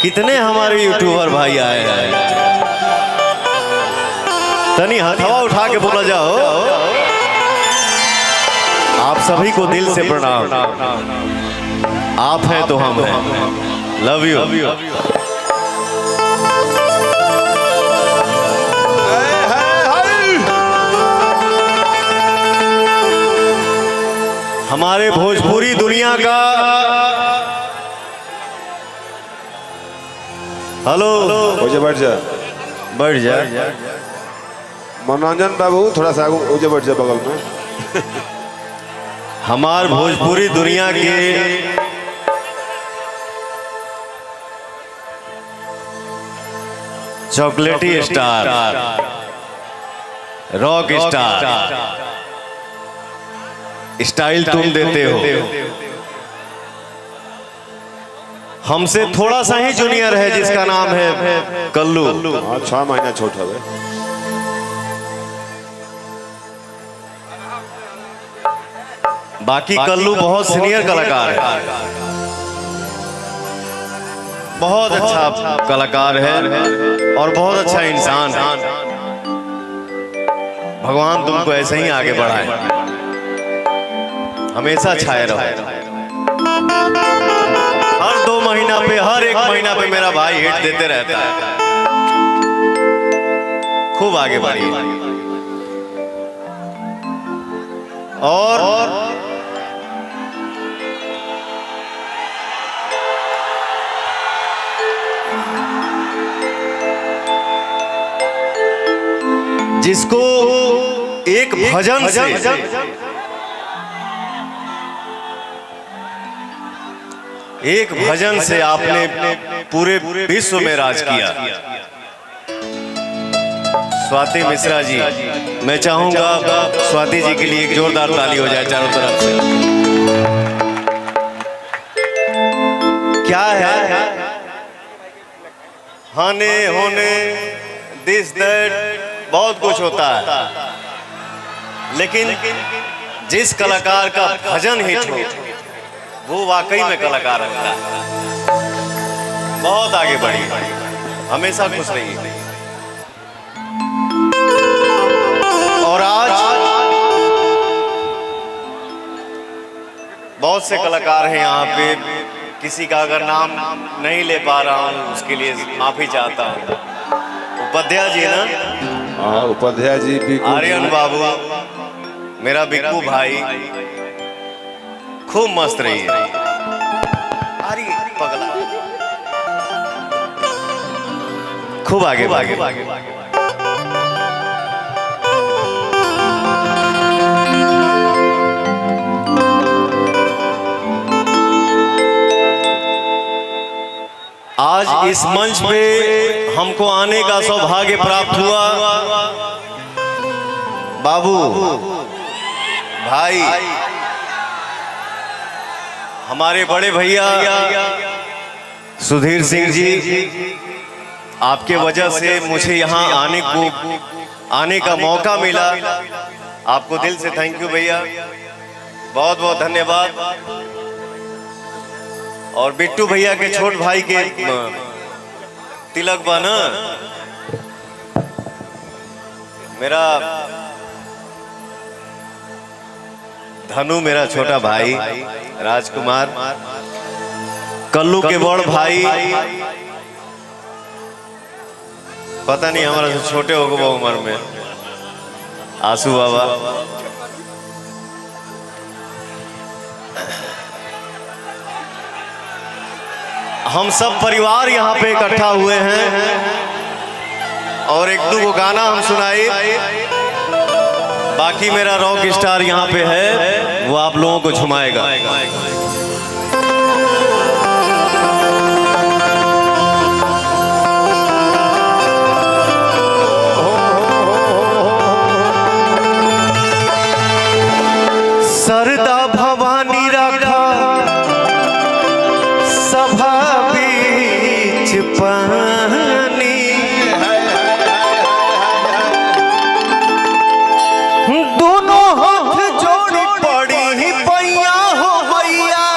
कितने हमारे यूट्यूबर भाई आए हैं। तनी हथवा उठा के बोला जाओ, आप सभी को दिल से प्रणाम। आप हैं तो हम हैं। Love you. हमारे भोजपुरी दुनिया का हेलो बैठ जा मनोरंजन बाबू, थोड़ा सा आगे बैठ जा बगल में। हमार भोजपुरी दुनिया के चॉकलेटी स्टार, रॉक स्टार, स्टाइल तुम देते हो। हमसे थोड़ा सा ही जूनियर है जिसका नाम है कल्लू। 6 महीना छोटा है। बाकी कल्लू बहुत सीनियर कलाकार है, बहुत अच्छा कलाकार है और बहुत अच्छा इंसान है। भगवान तुमको ऐसे ही आगे बढ़ाए, हमेशा छाए रहो। हर 2 महीना पे, हर 1 महीना पे मेरा भाई हिट देते रहता है। खूब आगे बढ़िए। और जिसको एक भजन से आपने पूरे विश्व में राज किया। स्वाति मिश्रा जी, मैं चाहूंगा स्वाति जी के लिए एक जोरदार ताली हो जाए चारों तरफ से। क्या है हाने होने दिस दैट बहुत कुछ होता है, लेकिन जिस कलाकार का भजन हिट हो वो वाकई में कलाकार होता है। बहुत आगे बढ़िए, हमेशा खुश रहिए। और आज बहुत से कलाकार हैं यहाँ पे, किसी का अगर नाम नहीं ले पा रहा हूँ उसके लिए माफी चाहता हूँ। उपाध्याय जी ना, उपाध्याय जी, आर्यन बाबू, मेरा बिक्कू भाई, खूब मस्त रही है। पगला खूब आगे भागे। आज इस मंच पे हमको आने का सौभाग्य प्राप्त हुआ। बाबू भाई, हमारे बड़े भैया सुधीर सिंह जी, आपके वजह से मुझे यहाँ आने का मौका मिला। आपको दिल से थैंक यू भैया, बहुत बहुत धन्यवाद। और बिट्टू भैया के छोट भाई के तिलक बना, मेरा धनु, मेरा छोटा भाई राजकुमार, कल्लू के बड़ भाई, पता नहीं हमारा से छोटे हो गए उम्र में, आंसू बाबा। हम सब परिवार यहाँ पे इकट्ठा हुए हैं और 1-2 गाना हम सुनाए। बाकी मेरा रॉक स्टार यहाँ पे है, वो आप लोगों को झुमाएगा। सरदा भवानी राखा सभा बीच पानी, दोनों हाथ जोड़ी पड़ी पैया हो भैया।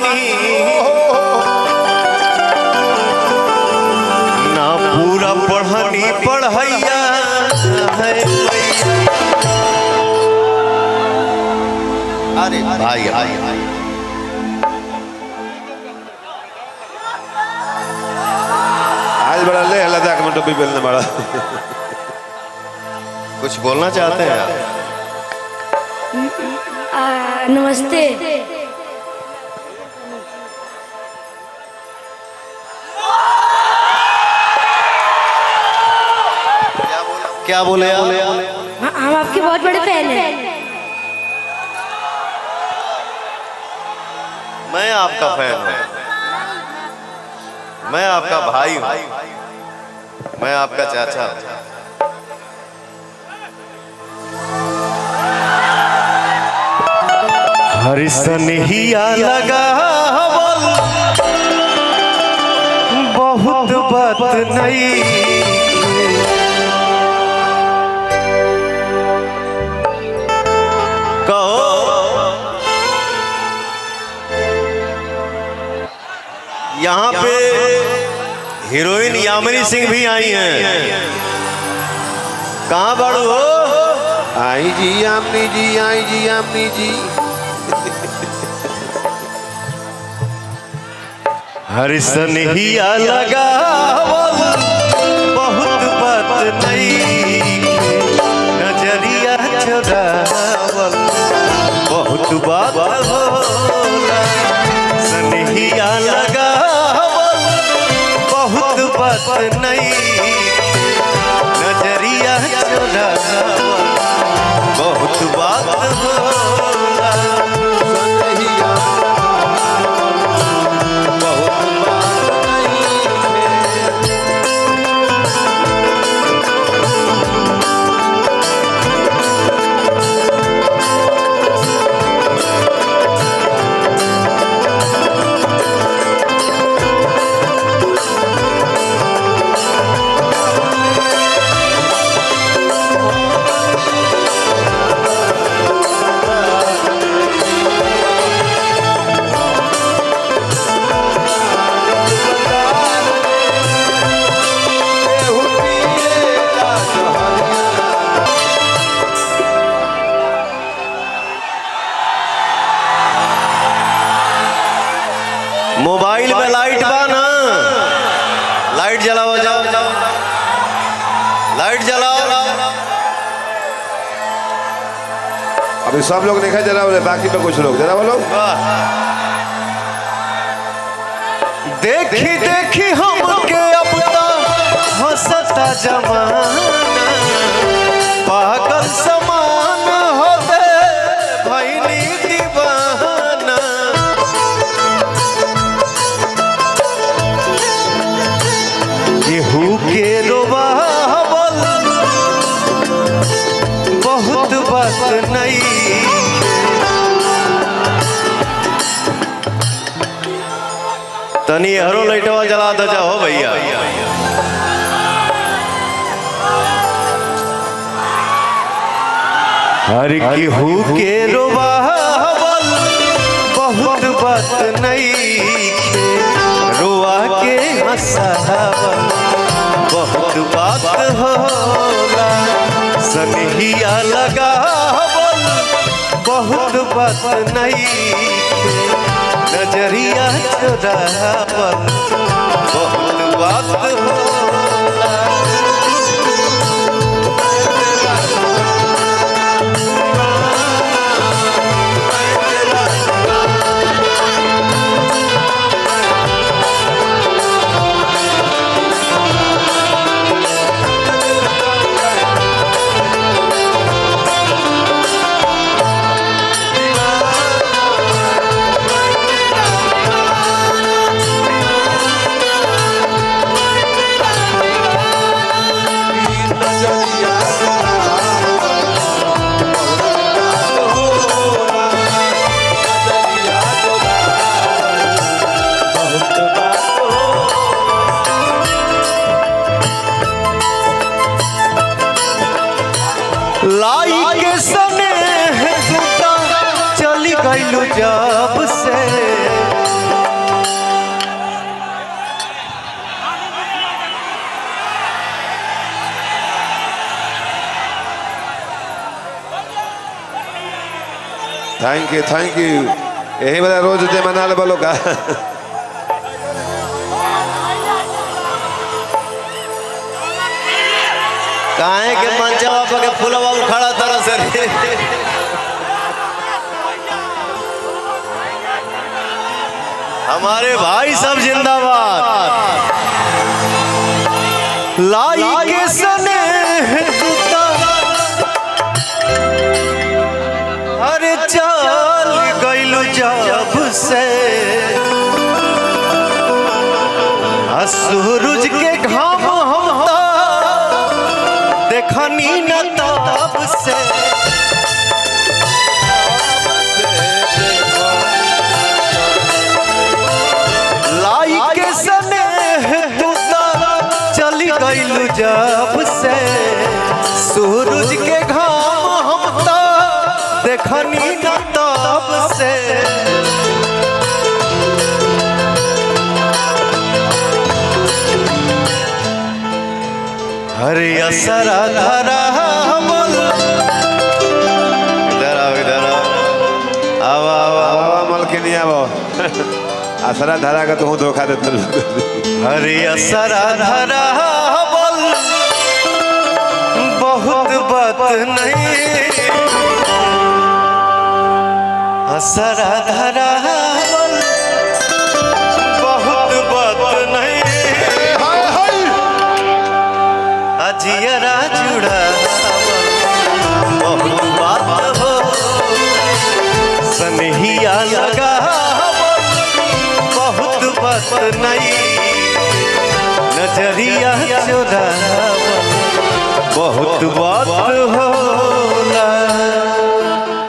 कहानी ना पूरा पढ़नी पढ़ैया है। अरे भाई आज बड़ा ले लद्दाख में टोपी पहनने बड़ा। कुछ बोलना चाहते हैं आप? नमस्ते। क्या बोले आप? हम आपके बहुत बड़े फैन हैं। मैं आपका फैन हूँ, मैं आपका भाई हूँ, मैं आपका चाचा हूँ। हरिसन हिया लगा बहुत बात नहीं, कहो यहाँ पे हीरोइन यामिनी सिंह भी आई हैं। कहाँ बड़ू हो? आई जी यामिनी जी, आई जी यामिनी जी। हरिसन हिया लगा बहुत बात नहीं, नजरिया चुरावल बहुत बात होला। सनहिया लगा बहुत बात नहीं, नजरिया चुरावल बहुत बात होला। सनहिया मोबाइल में लाइट बा ना, लाइट जलाओ, जाओ लाइट जलाओ। अभी सब लोग देखा जरा बोले, बाकी पे कुछ लोग जरा बोलो। देखी देखी हमके अब हंसता जमाना, पागल समान हो दे भैनी दीवाना। केहू के रोवावल बहुत बात नहीं, तनी हरो लाइटवा जला दो जाओ भैया। हर केहू के रोवावल बहुत बात नहीं, रोआ के हंसावल बहुत बात होला। सनहिया लगावल बहुत बात नहीं, नजरिया चुरावल बहुत बात होला। थैंक यू यही मेरा रोज दे मना ले बोलो का काहे के मंचवा पर के फूलवा उखाड़ा तरह से हमारे भाई सब जिंदाबाद। लाई के सने अरे चल गइलू जब से सूरज के घाम हम देखनी न तब से लाई के सने चली गइलू जब से सूरज के घाम हम देखनी न तब से हरे असरा धरा बोल इधर आओ आवा मलके नहीं आवो असरा धरा का तू धोखा देते हरे असरा धरा बोल बहुत बात नहीं असरा धरा बोल बहुत बात नहीं अजियरा जुड़ा बहुत बात हो सनहिया लगा बहुत बात नहीं नजरिया चुरा बहुत बात हो